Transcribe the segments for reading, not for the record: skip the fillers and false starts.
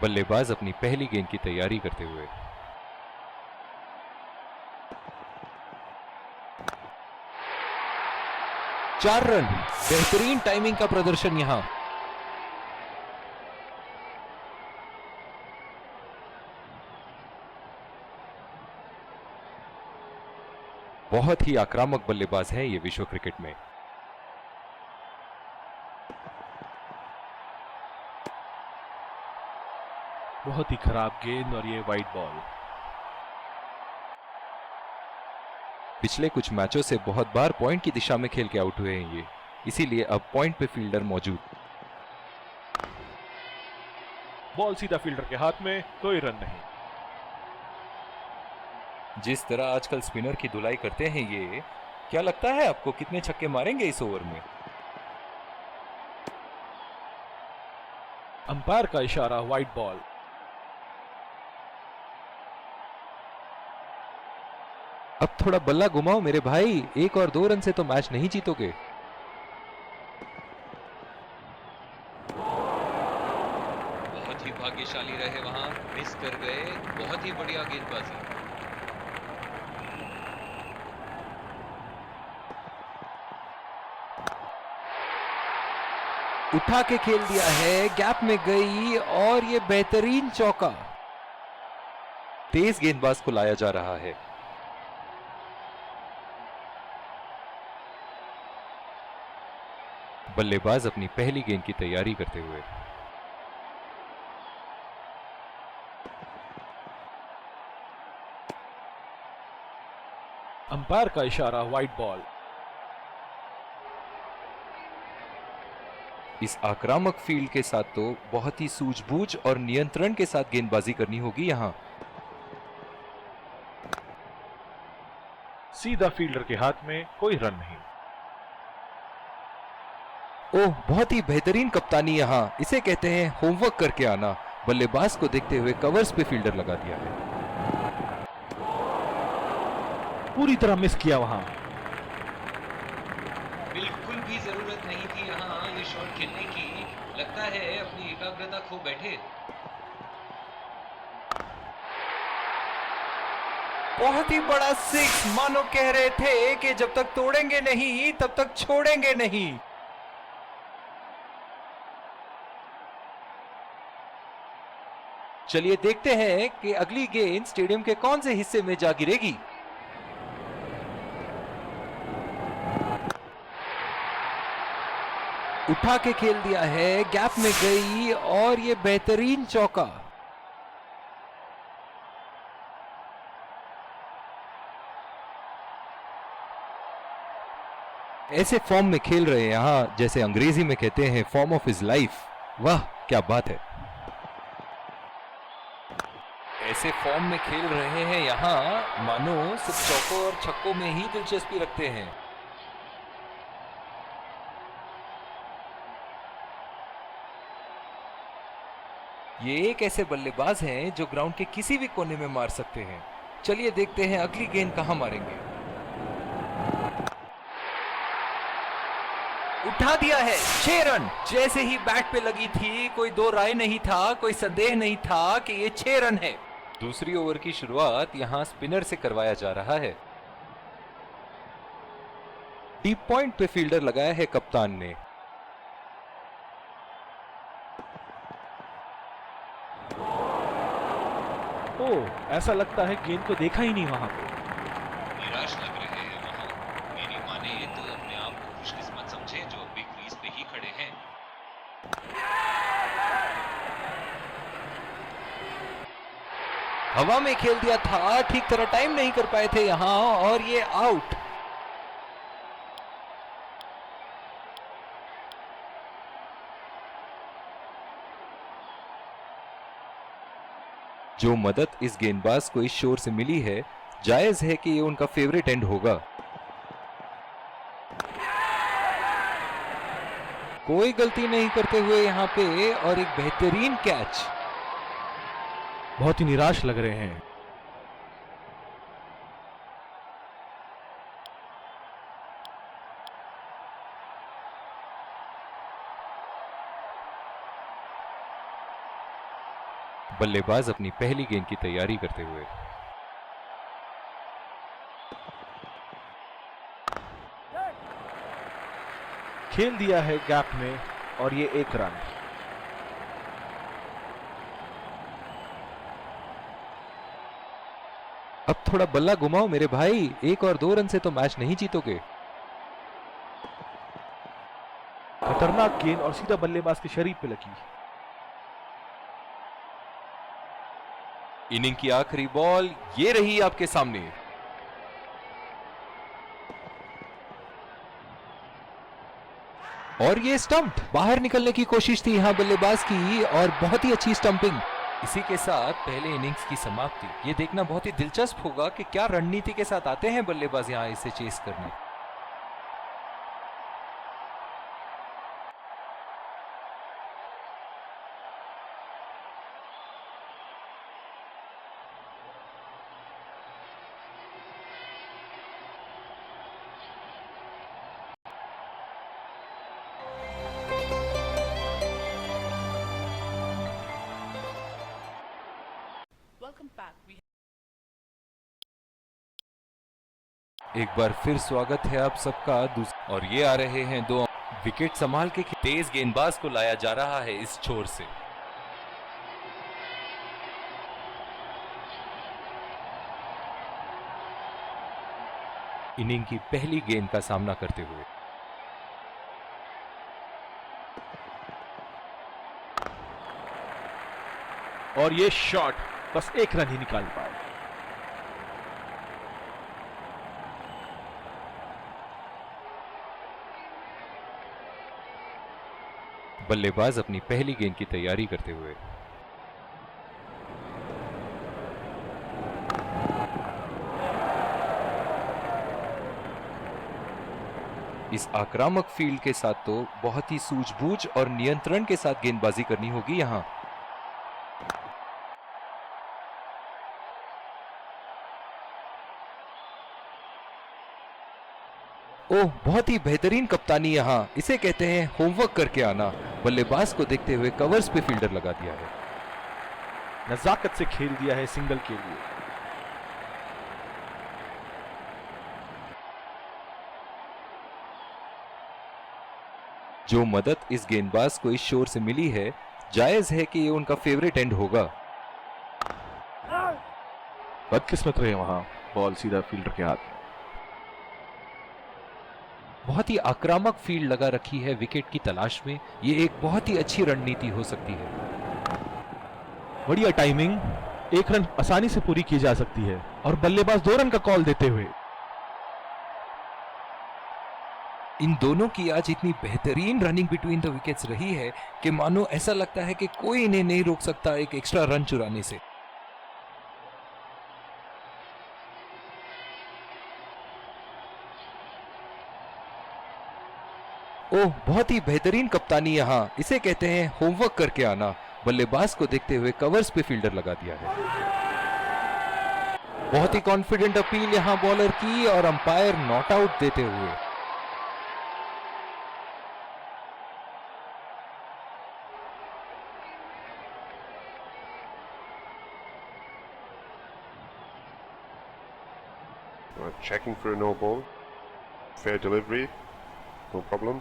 बल्लेबाज अपनी पहली गेंद की तैयारी करते हुए। चार रन, बेहतरीन टाइमिंग का प्रदर्शन यहां। बहुत ही आक्रामक बल्लेबाज है ये विश्व क्रिकेट में। बहुत ही खराब गेंद और ये वाइड बॉल। पिछले कुछ मैचों से बहुत बार पॉइंट की दिशा में खेल के आउट हुए हैं ये, इसीलिए अब पॉइंट पे फील्डर मौजूद। बॉल सीधा फील्डर के हाथ में, कोई रन नहीं। जिस तरह आजकल स्पिनर की धुलाई करते हैं ये, क्या लगता है आपको कितने छक्के मारेंगे इस ओवर में? अंपायर का इशारा, वाइड बॉल। अब थोड़ा बल्ला घुमाओ मेरे भाई, 1 और 2 रन से तो मैच नहीं जीतोगे। बहुत ही भाग्यशाली रहे वहां, मिस कर गए। बहुत ही बढ़िया गेंदबाजी। उठा के खेल दिया है, गैप में गई और ये बेहतरीन चौका। तेज गेंदबाज को लाया जा रहा है। बल्लेबाज अपनी पहली गेंद की तैयारी करते हुए। अंपायर का इशारा, वाइड बॉल। इस आक्रामक फील्ड के साथ तो बहुत ही सूझबूझ और नियंत्रण के साथ गेंदबाजी करनी होगी यहां। सीधा फील्डर के हाथ में, कोई रन नहीं। ओह, बहुत ही बेहतरीन कप्तानी यहां, इसे कहते हैं होमवर्क करके आना। बल्लेबाज को देखते हुए कवर्स पे फील्डर लगा दिया है। पूरी तरह मिस किया वहां। बिल्कुल भी जरूरत नहीं थी यहां ये शॉट खेलने की। लगता है अपनी एकाग्रता खो बैठे। बहुत ही बड़ा सिक्स, मानो कह रहे थे कि जब तक तोड़ेंगे नहीं तब तक छोड़ेंगे नहीं। चलिए देखते हैं कि अगली गेंद स्टेडियम के कौन से हिस्से में जा गिरेगी। उठा के खेल दिया है, गैप में गई और ये बेहतरीन चौका। ऐसे फॉर्म में खेल रहे हैं यहां, जैसे अंग्रेजी में कहते हैं फॉर्म ऑफ हिज लाइफ। वाह क्या बात है। ऐसे फॉर्म में खेल रहे हैं यहां, मानो सिर्फ चौकों और छक्कों में ही दिलचस्पी रखते हैं। ये एक ऐसे बल्लेबाज हैं जो ग्राउंड के किसी भी कोने में मार सकते हैं। चलिए देखते हैं अगली गेंद कहां मारेंगे। उठा दिया है, 6 रन। जैसे ही बैट पे लगी थी, कोई दो राय नहीं था, कोई संदेह नहीं था कि ये 6 रन है। दूसरी ओवर की शुरुआत यहां स्पिनर से करवाया जा रहा है। डीप पॉइंट पे फील्डर लगाया है कप्तान ने। ओह, ऐसा लगता है गेंद को देखा ही नहीं वहां पे। निराश लग रहे हैं वहां। मेरी माने तो अपने आप को खुशकिस्मत समझे जो अभी क्रीज पे ही खड़े हैं। हवा में खेल दिया था, ठीक तरह टाइम नहीं कर पाए थे यहां और ये आउट। जो मदद इस गेंदबाज को इस शोर से मिली है, जायज है कि ये उनका फेवरेट एंड होगा। कोई गलती नहीं करते हुए यहां पे और एक बेहतरीन कैच। बहुत ही निराश लग रहे हैं। बल्लेबाज अपनी पहली गेंद की तैयारी करते हुए। खेल दिया है गैप में और ये 1 रन। अब थोड़ा बल्ला घुमाओ मेरे भाई, 1 और 2 रन से तो मैच नहीं जीतोगे। खतरनाक गेंद और सीधा बल्लेबाज के शरीर पे लगी। इनिंग की आखिरी बॉल ये रही आपके सामने। और ये स्टंप, बाहर निकलने की कोशिश थी यहां बल्लेबाज की और बहुत ही अच्छी स्टंपिंग। इसी के साथ पहले इनिंग्स की समाप्ति। ये देखना बहुत ही दिलचस्प होगा कि क्या रणनीति के साथ आते हैं बल्लेबाज यहां इसे चेस करने। एक बार फिर स्वागत है आप सबका। और ये आ रहे हैं 2 विकेट संभाल के तेज गेंदबाज को लाया जा रहा है इस छोर से। इनिंग की पहली गेंद का सामना करते हुए। और ये शॉट बस 1 रन ही निकाल पाए। बल्लेबाज अपनी पहली गेंद की तैयारी करते हुए। इस आक्रामक फील्ड के साथ तो बहुत ही सूझबूझ और नियंत्रण के साथ गेंदबाजी करनी होगी यहां। ओह, बहुत ही बेहतरीन कप्तानी यहां, इसे कहते हैं होमवर्क करके आना। बल्लेबाज को देखते हुए कवर्स पे फील्डर लगा दिया है। नजाकत से खेल दिया है सिंगल के लिए। जो मदद इस गेंदबाज को इस शोर से मिली है, जायज है कि ये उनका फेवरेट एंड होगा। बदकिस्मत रहे वहां, बॉल सीधा फील्डर के हाथ में। बहुत ही आक्रामक फील्ड लगा रखी है विकेट की तलाश में। ये एक बहुत ही अच्छी रणनीति हो सकती है। बढ़िया टाइमिंग, 1 रन आसानी से पूरी की जा सकती है और बल्लेबाज 2 रन का कॉल देते हुए। इन दोनों की आज इतनी बेहतरीन रनिंग बिटवीन द विकेट्स रही है कि मानो ऐसा लगता है कि कोई इन्हें नहीं रोक सकता एक एक्स्ट्रा रन चुराने से। ओह, बहुत ही बेहतरीन कप्तानी यहां, इसे कहते हैं होमवर्क करके आना। बल्लेबाज को देखते हुए कवर्स पे फील्डर लगा दिया है। बहुत ही कॉन्फिडेंट अपील यहां बॉलर की और अंपायर नॉट आउट देते हुए। Checking for a no ball. Fair delivery. No problem.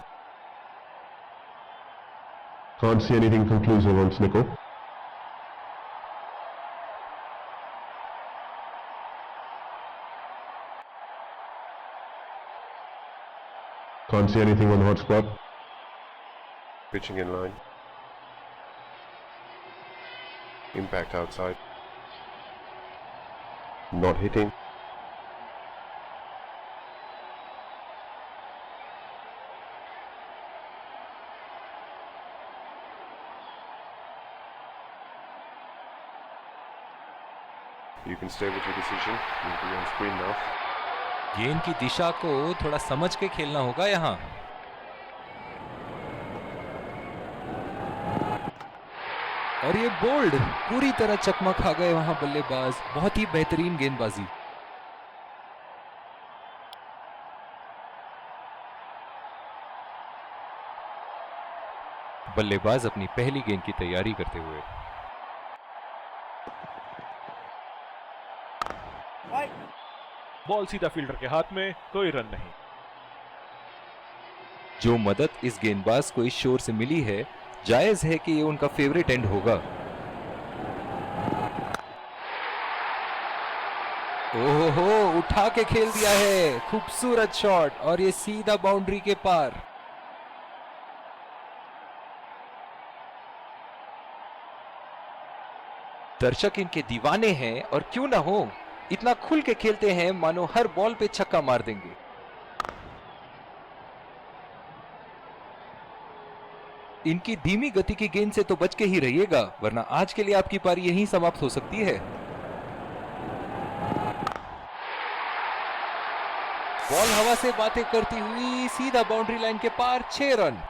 Can't see anything conclusive on Snickle. Can't see anything on hot spot. Pitching in line. Impact outside. Not hitting. You can stay with your decision. You'll be on screen now. गेंद की दिशा को थोड़ा समझ के खेलना होगा यहां। और ये बोल्ड, पूरी तरह चकमा खा गए वहां बल्लेबाज। बहुत ही बेहतरीन गेंदबाजी। बल्लेबाज अपनी पहली गेंद की तैयारी करते हुए। बॉल सीधा फील्डर के हाथ में, कोई रन नहीं। जो मदद इस गेंदबाज को इस शोर से मिली है, जायज है कि ये उनका फेवरेट एंड होगा। ओहो, उठा के खेल दिया है, खूबसूरत शॉट, और ये सीधा बाउंड्री के पार। दर्शक इनके दीवाने हैं, और क्यों ना हो, इतना खुल के खेलते हैं मानो हर बॉल पे छक्का मार देंगे। इनकी धीमी गति की गेंद से तो बच के ही रहिएगा, वरना आज के लिए आपकी पारी यहीं समाप्त हो सकती है। बॉल हवा से बातें करती हुई सीधा बाउंड्री लाइन के पार, 6 रन।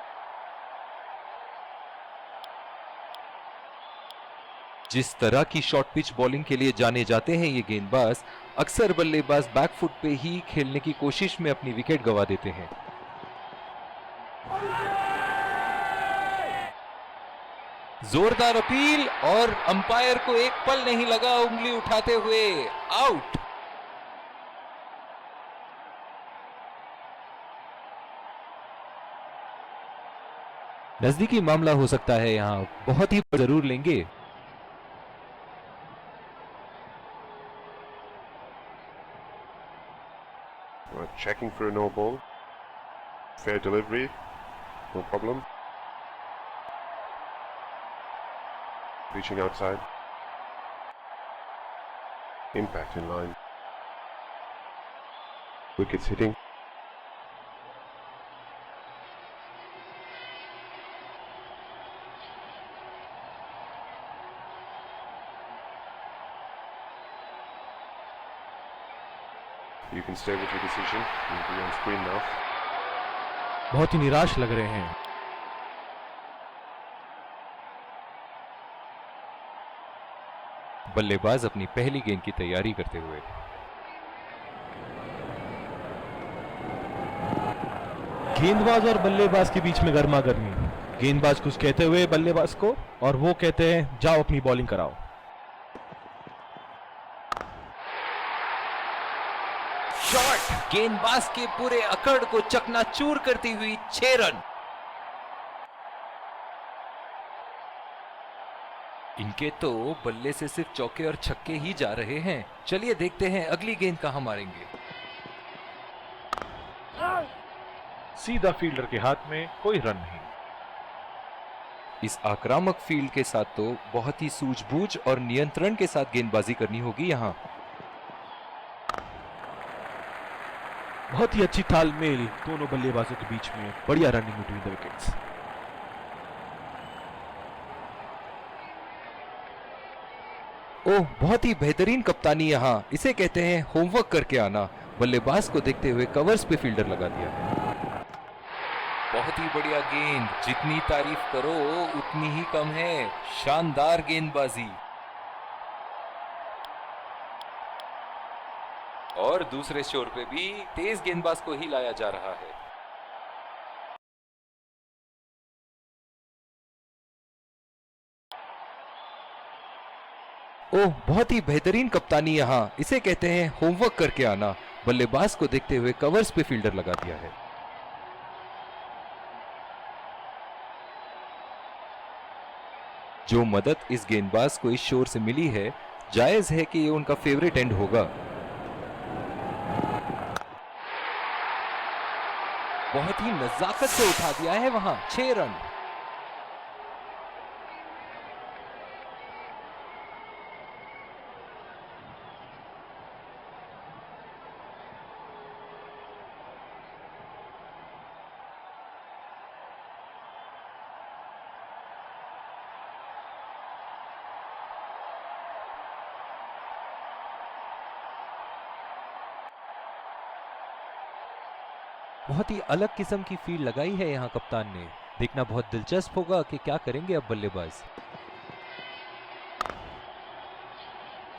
जिस तरह की शॉर्ट पिच बॉलिंग के लिए जाने जाते हैं ये गेंदबाज, अक्सर बल्लेबाज बैकफुट पे ही खेलने की कोशिश में अपनी विकेट गंवा देते हैं। जोरदार अपील, और अंपायर को एक पल नहीं लगा उंगली उठाते हुए, आउट। नजदीकी मामला हो सकता है, यहां बहुत ही जरूर लेंगे। We're checking for a no ball. Fair delivery, no problem. Reaching outside. Impact in line. Wickets hitting. You can stay with your decision. You'll be on screen now. बहुत ही निराश लग रहे हैं। बल्लेबाज अपनी पहली गेंद की तैयारी करते हुए। गेंदबाज और बल्लेबाज के बीच में गर्मा गर्मी। गेंदबाज कुछ कहते हुए बल्लेबाज को, और वो कहते हैं जाओ अपनी बॉलिंग कराओ। शॉट गेंदबाज के पूरे अकड़ को चकनाचूर करती हुई, 6 रन। इनके तो बल्ले से सिर्फ चौके और छक्के ही जा रहे हैं। चलिए देखते हैं अगली गेंद कहां मारेंगे। सीधा फील्डर के हाथ में, कोई रन नहीं। इस आक्रामक फील्ड के साथ तो बहुत ही सूझबूझ और नियंत्रण के साथ गेंदबाजी करनी होगी यहां। बहुत ही अच्छी तालमेल दोनों बल्लेबाजों के बीच में, बढ़िया रनिंग बिटवीन द विकेट्स। ओह, बहुत ही बेहतरीन कप्तानी यहां, इसे कहते हैं होमवर्क करके आना। बल्लेबाज को देखते हुए कवर्स पे फील्डर लगा दिया है। बहुत ही बढ़िया गेंद, जितनी तारीफ करो उतनी ही कम है। शानदार गेंदबाजी। और दूसरे छोर पे भी तेज गेंदबाज को ही लाया जा रहा है। ओह, बहुत ही बेहतरीन कप्तानी यहां, इसे कहते हैं होमवर्क करके आना। बल्लेबाज को देखते हुए कवर्स पे फील्डर लगा दिया है। जो मदद इस गेंदबाज को इस शोर से मिली है, जायज है कि ये उनका फेवरेट एंड होगा। बहुत ही नजाकत से उठा दिया है वहां, 6 रन। बहुत ही अलग किस्म की फील्ड लगाई है यहां कप्तान ने। देखना बहुत दिलचस्प होगा कि क्या करेंगे अब बल्लेबाज।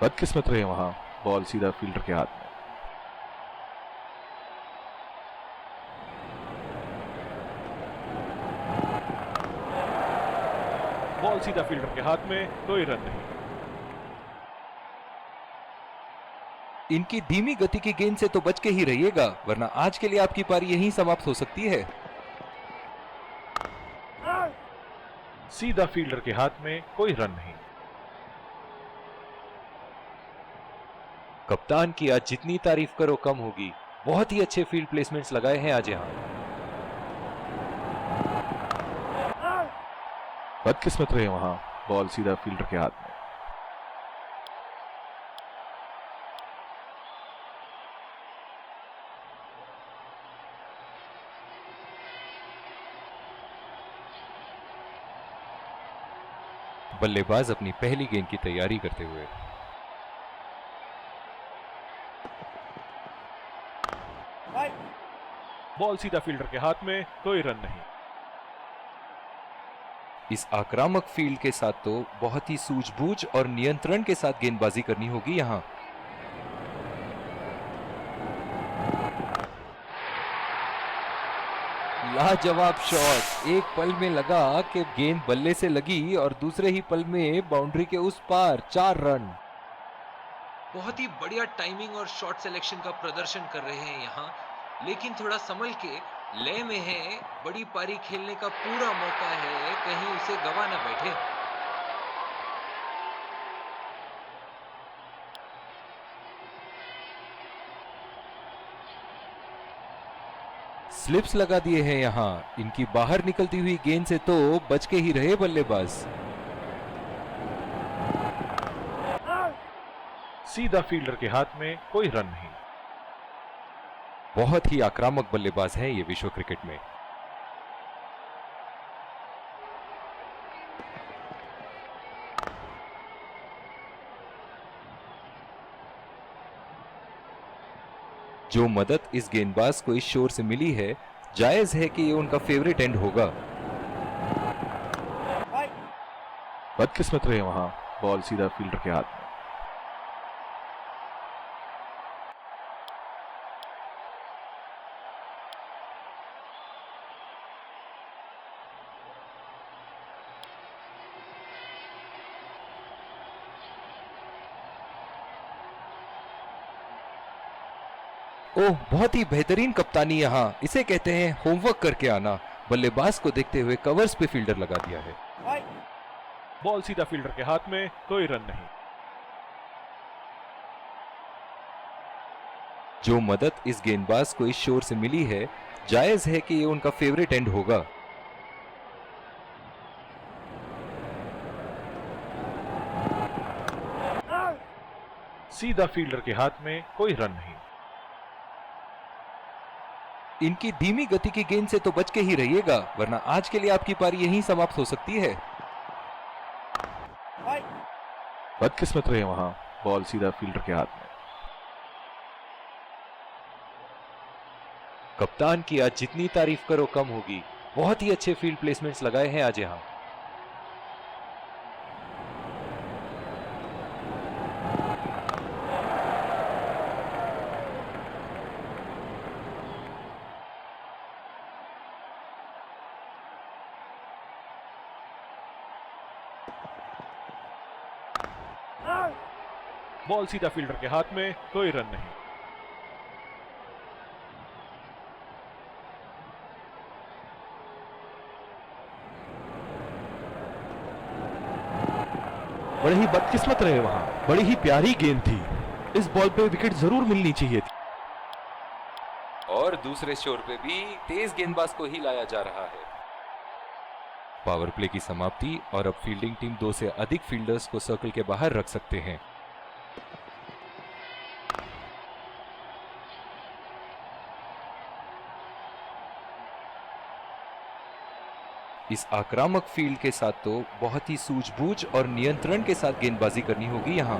बदकिस्मत रहे वहां, बॉल सीधा फील्डर के हाथ में। बॉल सीधा फील्डर के हाथ में, कोई रन नहीं। इनकी धीमी गति की गेंद से तो बच के ही रहिएगा, वरना आज के लिए आपकी पारी यहीं समाप्त हो सकती है। सीधा फील्डर के हाथ में, कोई रन नहीं। कप्तान की आज जितनी तारीफ करो कम होगी। बहुत ही अच्छे फील्ड प्लेसमेंट्स लगाए हैं आज यहाँ। बदकिस्मत रहे वहां, बॉल सीधा फील्डर के हाथ में। बल्लेबाज अपनी पहली गेंद की तैयारी करते हुए। बॉल सीधा फील्डर के हाथ में, कोई रन नहीं। इस आक्रामक फील्ड के साथ तो बहुत ही सूझबूझ और नियंत्रण के साथ गेंदबाजी करनी होगी यहां। लाजवाब शॉट, एक पल में लगा कि गेंद बल्ले से लगी और दूसरे ही पल में बाउंड्री के उस पार 4 रन। बहुत ही बढ़िया टाइमिंग और शॉट सिलेक्शन का प्रदर्शन कर रहे हैं यहाँ, लेकिन थोड़ा संभल के, लय में है, बड़ी पारी खेलने का पूरा मौका है, कहीं उसे गवा ना बैठे। स्लिप्स लगा दिए हैं यहां। इनकी बाहर निकलती हुई गेंद से तो बच के ही रहे बल्लेबाज। सीधा फील्डर के हाथ में, कोई रन नहीं। बहुत ही आक्रामक बल्लेबाज हैं ये विश्व क्रिकेट में। जो मदद इस गेंदबाज को इस शोर से मिली है, जायज है कि ये उनका फेवरेट एंड होगा। बदकिस्मत रहे वहां, बॉल सीधा फील्डर के हाथ में। ओह, बहुत ही बेहतरीन कप्तानी यहाँ। इसे कहते हैं होमवर्क करके आना। बल्लेबाज को देखते हुए कवर्स पे फील्डर लगा दिया है। बॉल सीधा फील्डर के हाथ में, कोई रन नहीं। जो मदद इस गेंदबाज को इस शोर से मिली है, जायज है कि ये उनका फेवरेट एंड होगा। सीधा फील्डर के हाथ में, कोई रन नहीं। इनकी धीमी गति की गेंद से तो बच के ही रहिएगा, वरना आज के लिए आपकी पारी यहीं समाप्त हो सकती है। बदकिस्मत रहे वहां, बॉल सीधा फील्डर के हाथ में। कप्तान की आज जितनी तारीफ करो कम होगी। बहुत ही अच्छे फील्ड प्लेसमेंट्स लगाए हैं आज यहां। बॉल सीधा फील्डर के हाथ में, कोई रन नहीं। बड़ी ही बदकिस्मत रहे वहां, बड़ी ही प्यारी गेंद थी। इस बॉल पे विकेट जरूर मिलनी चाहिए थी। और दूसरे शोर पे भी तेज गेंदबाज को ही लाया जा रहा है। पावर प्ले की समाप्ति और अब फील्डिंग टीम 2 से अधिक फील्डर्स को सर्कल के बाहर रख सकते हैं। इस आक्रामक फील्ड के साथ तो बहुत ही सूझबूझ और नियंत्रण के साथ गेंदबाजी करनी होगी यहां।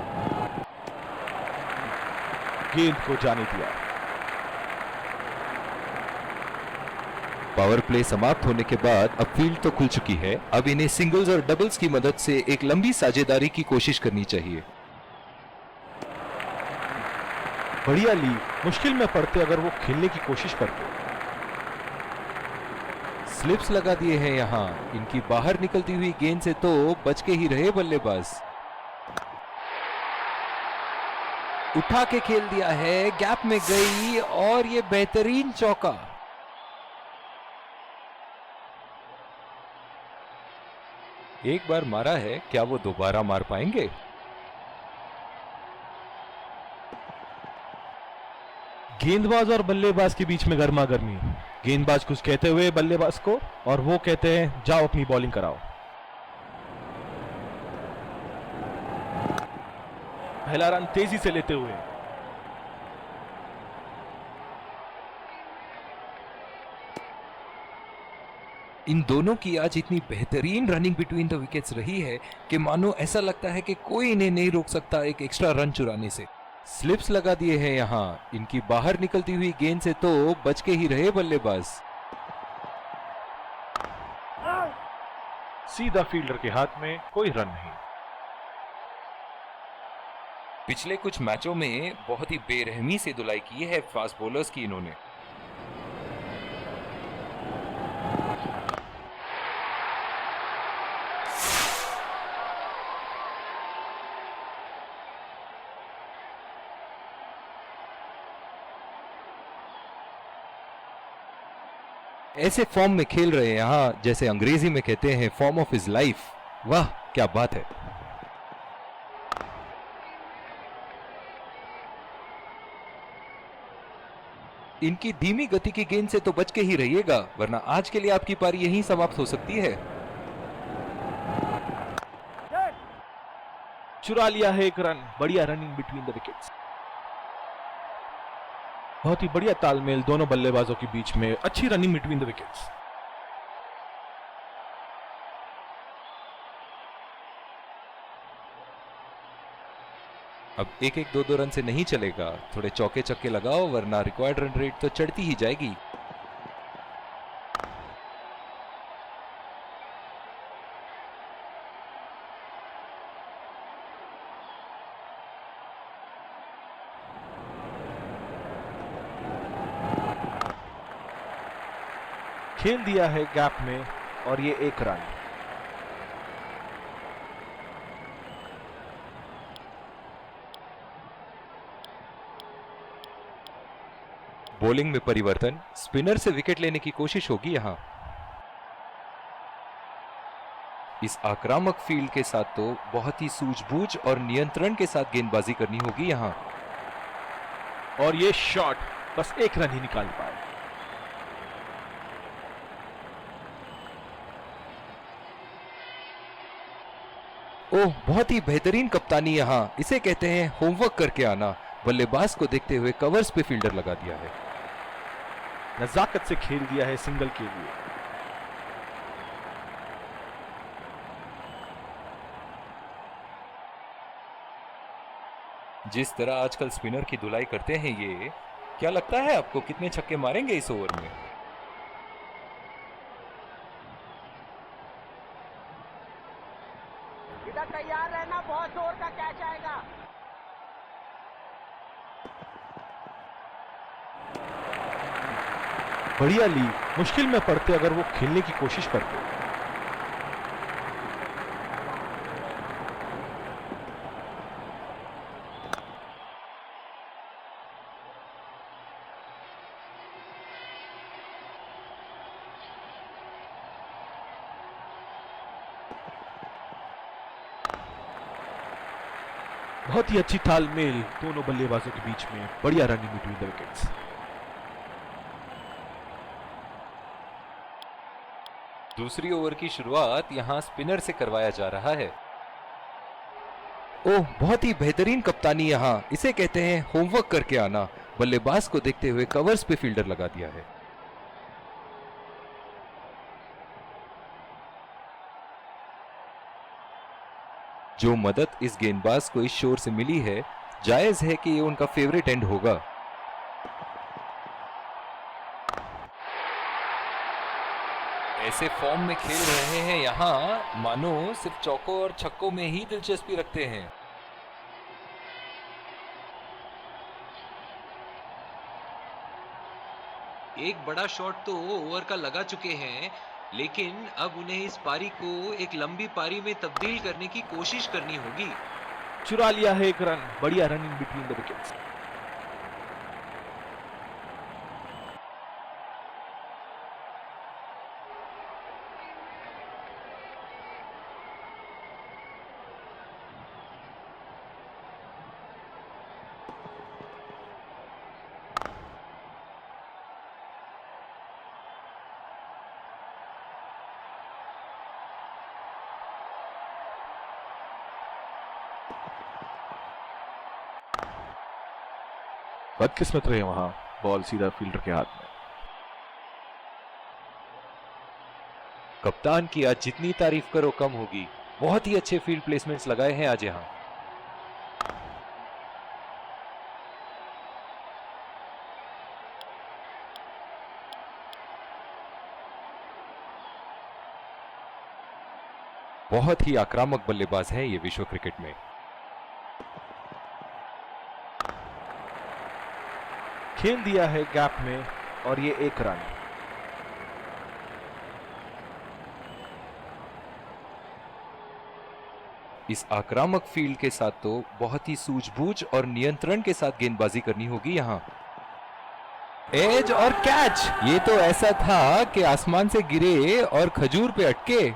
गेंद को जाने दिया। पावर प्ले समाप्त होने के बाद अब फील्ड तो खुल चुकी है। अब इन्हें सिंगल्स और डबल्स की मदद से एक लंबी साझेदारी की कोशिश करनी चाहिए। बढ़िया ली, मुश्किल में पड़ते अगर वो खेलने की कोशिश करते। स्लिप्स लगा दिए हैं यहां। इनकी बाहर निकलती हुई गेंद से तो बच के ही रहे बल्लेबाज। उठा के खेल दिया है, गैप में गई और ये बेहतरीन चौका। एक बार मारा है, क्या वो दोबारा मार पाएंगे? गेंदबाज और बल्लेबाज के बीच में गर्मा गर्मी। गेंदबाज कुछ कहते हुए बल्लेबाज को, और वो कहते हैं जाओ अपनी बॉलिंग कराओ। पहला रन तेजी से लेते हुए। इन दोनों की आज इतनी बेहतरीन रनिंग बिटवीन द विकेट्स रही है कि मानो ऐसा लगता है कि कोई इन्हें नहीं रोक सकता एक एक्स्ट्रा रन चुराने से। स्लिप्स लगा दिए हैं यहां, इनकी बाहर निकलती हुई गेंद से तो बच के ही रहे बल्लेबाज। सीधा फील्डर के हाथ में, कोई रन नहीं। पिछले कुछ मैचों में बहुत ही बेरहमी से धुलाई की है फास्ट बॉलर्स की इन्होंने। ऐसे फॉर्म में खेल रहे हैं यहां, जैसे अंग्रेजी में कहते हैं फॉर्म ऑफ हिज लाइफ। वाह क्या बात है। इनकी धीमी गति की गेंद से तो बच के ही रहिएगा, वरना आज के लिए आपकी पारी यहीं समाप्त हो सकती है। चुरा लिया है एक रन। बढ़िया रनिंग बिटवीन द विकेट्स। बहुत ही बढ़िया तालमेल दोनों बल्लेबाजों के बीच में। अच्छी रनिंग बिटवीन द विकेट्स। अब एक एक दो दो रन से नहीं चलेगा, थोड़े चौके चक्के लगाओ, वरना रिक्वायर्ड रन रेट तो चढ़ती ही जाएगी। खेल दिया है गैप में, और ये एक रन। बॉलिंग में परिवर्तन, स्पिनर से विकेट लेने की कोशिश होगी यहां। इस आक्रामक फील्ड के साथ तो बहुत ही सूझबूझ और नियंत्रण के साथ गेंदबाजी करनी होगी यहां। और ये शॉट बस एक रन ही निकाल पाए। ओह, बहुत ही बेहतरीन कप्तानी यहां, इसे कहते हैं होमवर्क करके आना। बल्लेबाज को देखते हुए कवर्स पे फील्डर लगा दिया है। नजाकत से खेल दिया है सिंगल के लिए। जिस तरह आजकल स्पिनर की धुलाई करते हैं ये, क्या लगता है आपको कितने छक्के मारेंगे इस ओवर में? इधर तैयार रहना, बहुत जोर का कैच आएगा। बढ़िया ली, मुश्किल में पड़ते अगर वो खेलने की कोशिश करते। बहुत ही अच्छी तालमेल दोनों बल्लेबाजों के बीच में। बढ़िया रनिंग बिटवीन द विकेट्स। दूसरी ओवर की शुरुआत यहां स्पिनर से करवाया जा रहा है। ओह, बहुत ही बेहतरीन कप्तानी यहां, इसे कहते हैं होमवर्क करके आना। बल्लेबाज को देखते हुए कवर्स पे फील्डर लगा दिया है। जो मदद इस गेंदबाज को इस शोर से मिली है, जायज है कि ये उनका फेवरेट एंड होगा। ऐसे फॉर्म में खेल रहे हैं यहां, मानो सिर्फ चौकों और छक्कों में ही दिलचस्पी रखते हैं। एक बड़ा शॉट तो ओवर का लगा चुके हैं, लेकिन अब उन्हें इस पारी को एक लंबी पारी में तब्दील करने की कोशिश करनी होगी। चुरा लिया है एक रन, बढ़िया run in between the wickets. बदकिस्मत रहे वहां, बॉल सीधा फील्डर के हाथ में। कप्तान की आज जितनी तारीफ करो कम होगी, बहुत ही अच्छे फील्ड प्लेसमेंट्स लगाए हैं आज यहाँ। बहुत ही आक्रामक बल्लेबाज है ये विश्व क्रिकेट में। खेल दिया है गैप में और ये एक रन। इस आक्रामक फील्ड के साथ तो बहुत ही सूझबूझ और नियंत्रण के साथ गेंदबाजी करनी होगी यहां। एज और कैच, ये तो ऐसा था कि आसमान से गिरे और खजूर पे अटके।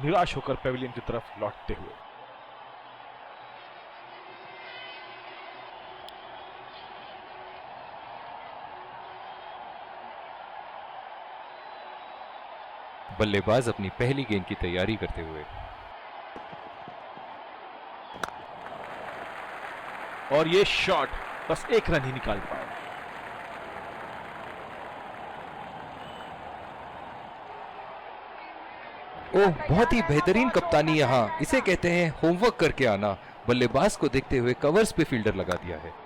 निराश होकर पेविलियन की तरफ लौटते हुए। बल्लेबाज अपनी पहली गेंद की तैयारी करते हुए। और ये शॉट बस एक रन ही निकाल पाए। ओह, बहुत ही बेहतरीन कप्तानी यहां, इसे कहते हैं होमवर्क करके आना। बल्लेबाज को देखते हुए कवर्स पे फील्डर लगा दिया है।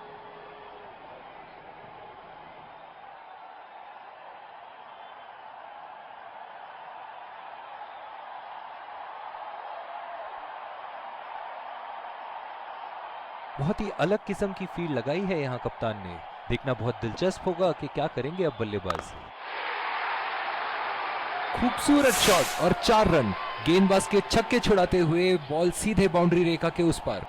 बहुत ही अलग किस्म की फील्ड लगाई है यहां कप्तान ने। देखना बहुत दिलचस्प होगा कि क्या करेंगे अब बल्लेबाज। खूबसूरत शॉट और 4 रन। गेंदबाज के छक्के छुड़ाते हुए बॉल सीधे बाउंड्री रेखा के उस पार।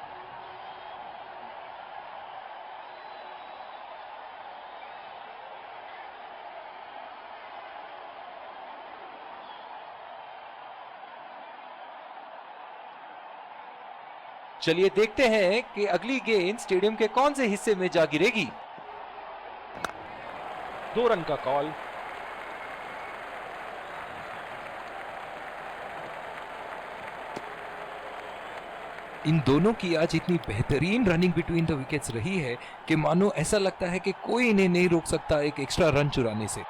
चलिए देखते हैं कि अगली गेंद स्टेडियम के कौन से हिस्से में जा गिरेगी। 2 रन का कॉल। इन दोनों की आज इतनी बेहतरीन रनिंग बिटवीन द विकेट्स रही है कि मानो ऐसा लगता है कि कोई इन्हें नहीं रोक सकता एक एक्स्ट्रा रन चुराने से।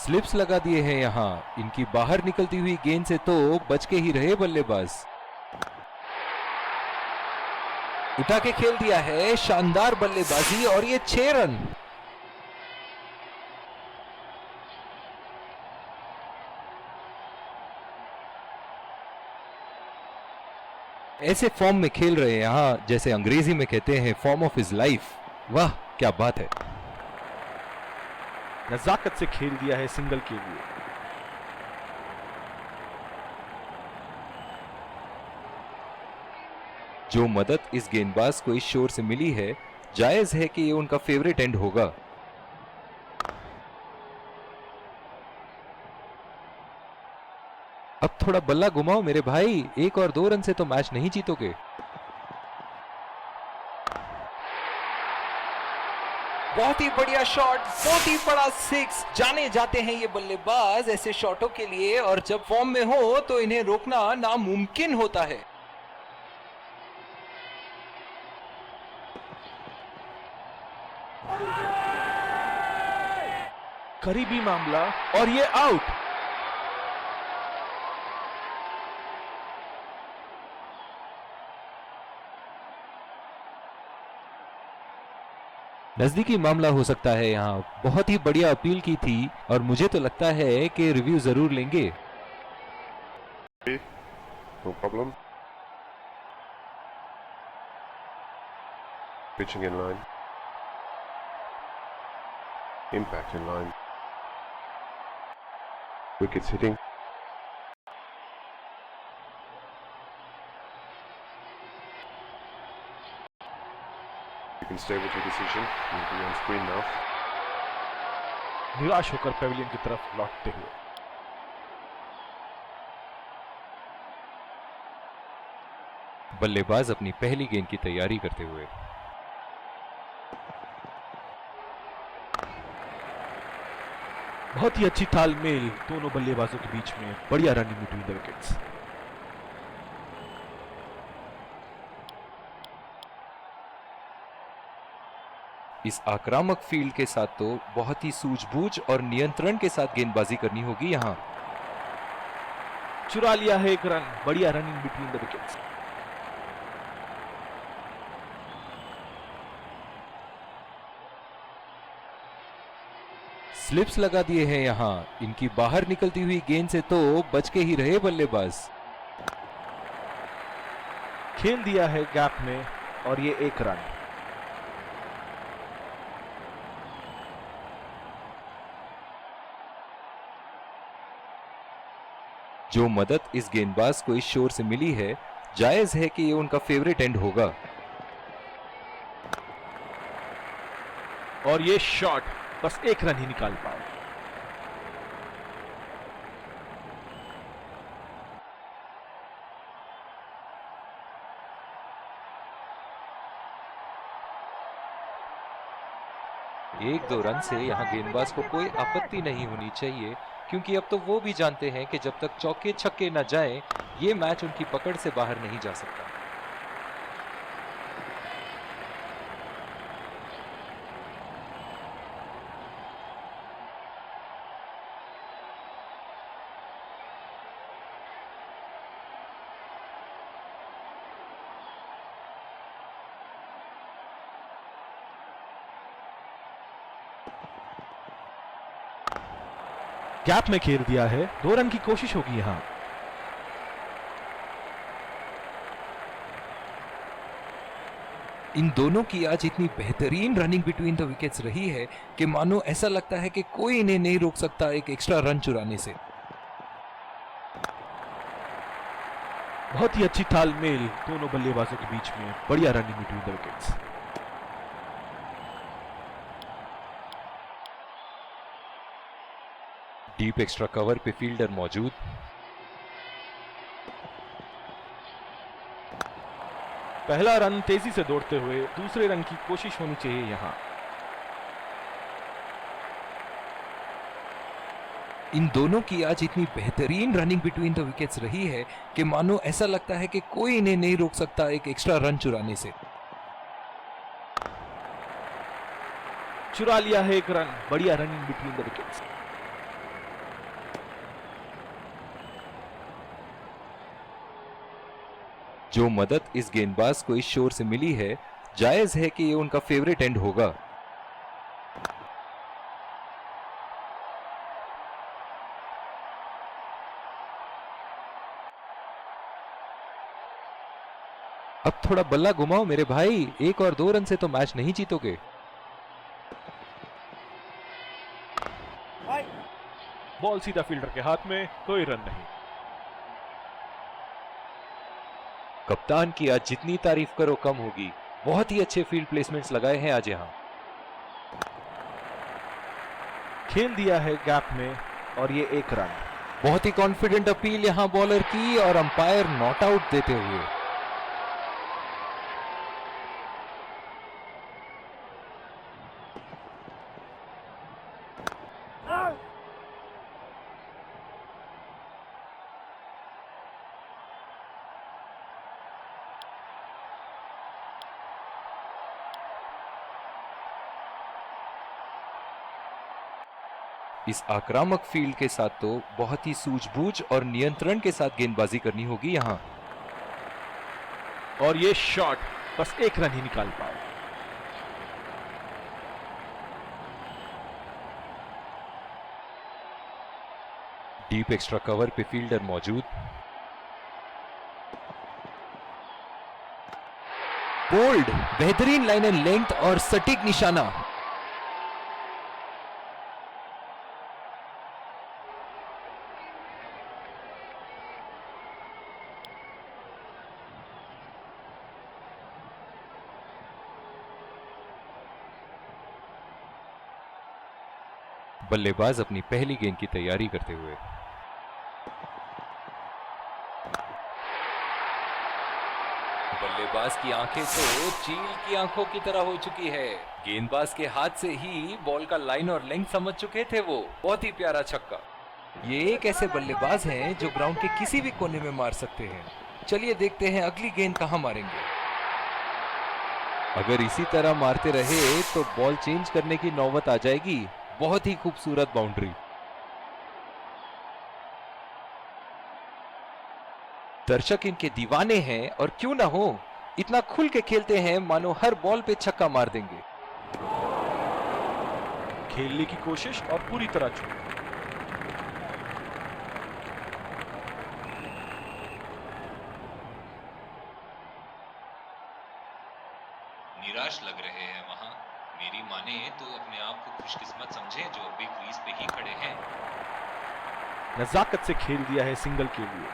स्लिप्स लगा दिए हैं यहां। इनकी बाहर निकलती हुई गेंद से तो बच के ही रहे बल्लेबाज। उठा के खेल दिया है, शानदार बल्लेबाजी और ये 6 रन। ऐसे फॉर्म में खेल रहे हैं यहां, जैसे अंग्रेजी में कहते हैं फॉर्म ऑफ हिज लाइफ। वाह क्या बात है। नजाकत से खेल दिया है सिंगल के लिए। जो मदद इस गेंदबाज को इस शोर से मिली है, जायज है कि ये उनका फेवरेट एंड होगा। अब थोड़ा बल्ला घुमाओ मेरे भाई, 1 और 2 रन से तो मैच नहीं जीतोगे। बहुत ही बढ़िया शॉट, बहुत ही बड़ा 6। जाने जाते हैं ये बल्लेबाज ऐसे शॉटों के लिए, और जब फॉर्म में हो तो इन्हें रोकना नामुमकिन होता है। करीबी मामला और ये आउट। नजदीकी मामला हो सकता है यहाँ। बहुत ही बढ़िया अपील की थी और मुझे तो लगता है कि रिव्यू जरूर लेंगे। No problem. Pitching in line. Impact in line. Wickets hitting. can stay with your decision. You'll be on screen now. निराश होकर पेविलियन की तरफ लौटते हुए। बल्लेबाज अपनी पहली गेंद की तैयारी करते हुए। बहुत ही अच्छी तालमेल दोनों बल्लेबाजों के बीच में, बढ़िया रनिंग बिटवीन द विकेट्स। इस आक्रामक फील्ड के साथ तो बहुत ही सूझबूझ और नियंत्रण के साथ गेंदबाजी करनी होगी यहां। चुरा लिया है एक रन, बढ़िया running between the wickets. Slips लगा दिए हैं यहां, इनकी बाहर निकलती हुई गेंद से तो बच के ही रहे बल्लेबाज। खेल दिया है गैप में और ये एक रन। जो मदद इस गेंदबाज को इस शोर से मिली है, जायज है कि ये उनका फेवरेट एंड होगा। और ये शॉट बस एक रन ही निकाल पाए। एक दो रन से यहां गेंदबाज को कोई आपत्ति नहीं होनी चाहिए, क्योंकि अब तो वो भी जानते हैं कि जब तक चौके छक्के न जाएं, ये मैच उनकी पकड़ से बाहर नहीं जा सकता। गैप में खेल दिया है, 2 रन की कोशिश होगी यहां। इन दोनों की आज इतनी बेहतरीन रनिंग बिटवीन द विकेट्स रही है कि मानो ऐसा लगता है कि कोई इन्हें नहीं रोक सकता एक एक्स्ट्रा रन चुराने से। बहुत ही अच्छी तालमेल दोनों बल्लेबाजों के बीच में, बढ़िया running between the wickets. Deep extra cover पे फील्डर मौजूद। पहला रन तेजी से दौड़ते हुए, दूसरे रन की कोशिश होनी चाहिए यहां। इन दोनों की आज इतनी बेहतरीन रनिंग बिटवीन द विकेट्स रही है कि मानो ऐसा लगता है कि कोई इन्हें नहीं रोक सकता एक एक्स्ट्रा रन चुराने से। चुरा लिया है एक रन, बढ़िया रनिंग बिटवीन द विकेट्स। जो मदद इस गेंदबाज को इस शोर से मिली है, जायज है कि ये उनका फेवरेट एंड होगा। अब थोड़ा बल्ला घुमाओ मेरे भाई, 1 और 2 रन से तो मैच नहीं जीतोगे। बॉल सीधा फील्डर के हाथ में, कोई रन नहीं। कप्तान की आज जितनी तारीफ करो कम होगी, बहुत ही अच्छे फील्ड प्लेसमेंट्स लगाए हैं आज यहां। खेल दिया है गैप में और ये एक रन। बहुत ही कॉन्फिडेंट अपील यहां बॉलर की और अंपायर नॉट आउट देते हुए। इस आक्रामक फील्ड के साथ तो बहुत ही सूझबूझ और नियंत्रण के साथ गेंदबाजी करनी होगी यहां। और ये शॉट बस एक रन ही निकाल पाए। डीप एक्स्ट्रा कवर पे फील्डर मौजूद। बोल्ड, बेहतरीन लाइन एंड लेंथ और सटीक निशाना। बल्लेबाज अपनी पहली गेंद की तैयारी करते हुए। बल्लेबाज की आंखें तो चील की आंखों की तरह हो चुकी है। गेंदबाज के हाथ से ही बॉल का लाइन और लेंथ समझ चुके थे वो। बहुत ही प्यारा छक्का। ये एक ऐसे बल्लेबाज हैं जो ग्राउंड के किसी भी कोने में मार सकते हैं। चलिए देखते हैं अगली गेंद कहां मारेंगे। अगर इसी तरह मारते रहे तो बॉल चेंज करने की नौबत आ जाएगी। बहुत ही खूबसूरत बाउंड्री। दर्शक इनके दीवाने हैं और क्यों ना हो, इतना खुल के खेलते हैं मानो हर बॉल पे छक्का मार देंगे। खेलने की कोशिश और पूरी तरह चूक। निराश लग रहे हैं वहां। मेरी माने तो अपने आप को खुशकिस्मत समझे जो अभी क्रीज पे ही खड़े हैं। नजाकत से खेल दिया है सिंगल के लिए।